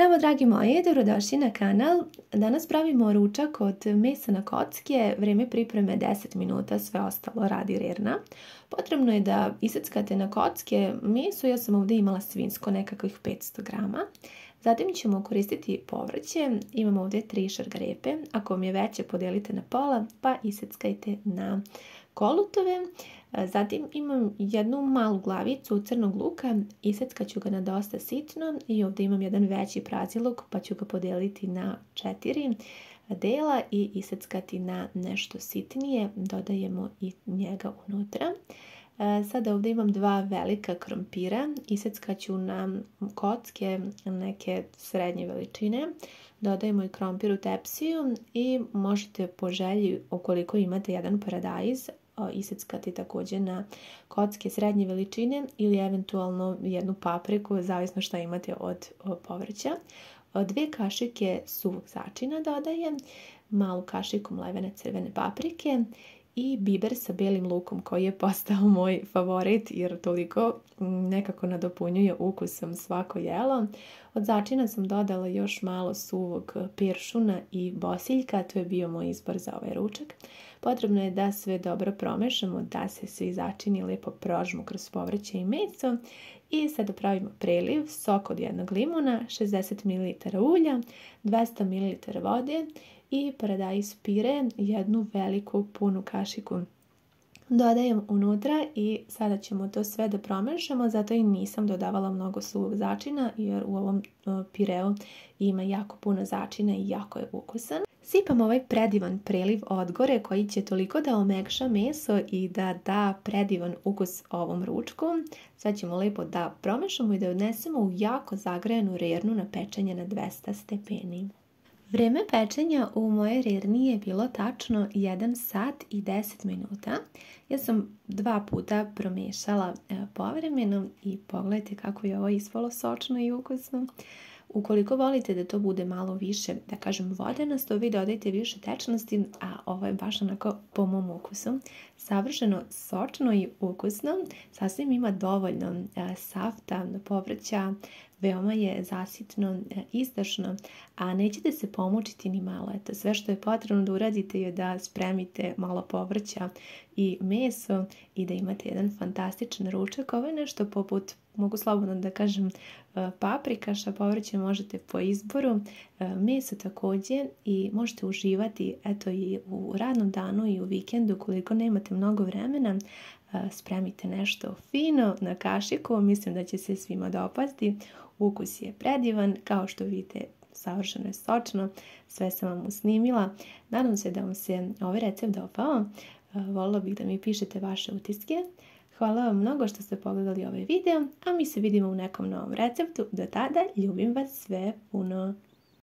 Zdravo dragi moji, dobrodošli na kanal. Danas pravimo ručak od mesa na kocke, vrijeme pripreme 10 minuta, sve ostalo radi Rirna. Potrebno je da iseckate na kocke meso, ja sam ovdje imala svinjsko, nekakvih 500 grama. Zatim ćemo koristiti povrće, imamo ovdje 3 šargarepe, ako vam je veće podijelite na pola pa iseckajte na kolutove. Zatim imam jednu malu glavicu crnog luka, iseckat ću ga na dosta sitno i ovdje imam jedan veći praziluk pa ću ga podijeliti na 4 dela i iseckati na nešto sitnije, dodajemo i njega unutra. Sada ovdje imam 2 velika krompira, iseckat ću na kocke neke srednje veličine, dodajemo i krompir u tepsiju i možete po želji, ukoliko imate jedan paradajz, iseckati također na kocke srednje veličine ili eventualno jednu papriku, zavisno što imate od povrća. 2 kašike suvog začina dodajem, malu kašiku mlevene crvene paprike i biber sa belim lukom koji je postao moj favorit jer toliko nekako nadopunjuje ukusom svako jelo. Od začina sam dodala još malo suvog peršuna i bosiljka, to je bio moj izbor za ovaj ručak. Potrebno je da sve dobro promešamo, da se svi začini lijepo prožmu kroz povrće i meso. I sada pravimo preliv, sok od jednog limuna, 60 ml ulja, 200 ml vode i paradajz pire, jednu veliku punu kašiku dodajem unutra i sada ćemo to sve da promešamo, zato i nisam dodavala mnogo suvog začina jer u ovom pireu ima jako puno začina i jako je ukusan. Sipam ovaj predivan preliv odgore koji će toliko da omekša meso i da da predivan ukus ovom ručku. Sad ćemo lijepo da promešamo i da odnesemo u jako zagrejanu Rirnu na pečenje na 200 stepeni. Vrijeme pečenja u mojoj Rirni je bilo tačno 1 sat i 10 minuta. Ja sam 2 puta promiješala povremeno i pogledajte kako je ovo ispalo sočno i ukusno. Ukoliko volite da to bude malo više, da kažem vodenasto, vi dodajte više tečnosti, a ovo je baš onako po mom ukusu. Savršeno sočno i ukusno, sasvim ima dovoljno safta, povrća, veoma je zasitno, izdašno, a nećete se pomučiti ni malo. Eto, sve što je potrebno da uradite je da spremite malo povrća i meso i da imate jedan fantastičan ručak. Ovo je nešto poput, mogu slobodno da kažem, paprikaša, povrće možete po izboru, meso također i možete uživati eto i u radnom danu i u vikendu koliko nemate mnogo vremena. Spremite nešto fino na kašiku, mislim da će se svima dopasti. Ukus je predivan, kao što vidite savršeno je sočno, sve sam vam usnimila. Nadam se da vam se ovaj recept dopao, voljela bih da mi pišete vaše utiske. Hvala vam mnogo što ste pogledali ovaj video, a mi se vidimo u nekom novom receptu. Do tada, ljubim vas sve puno.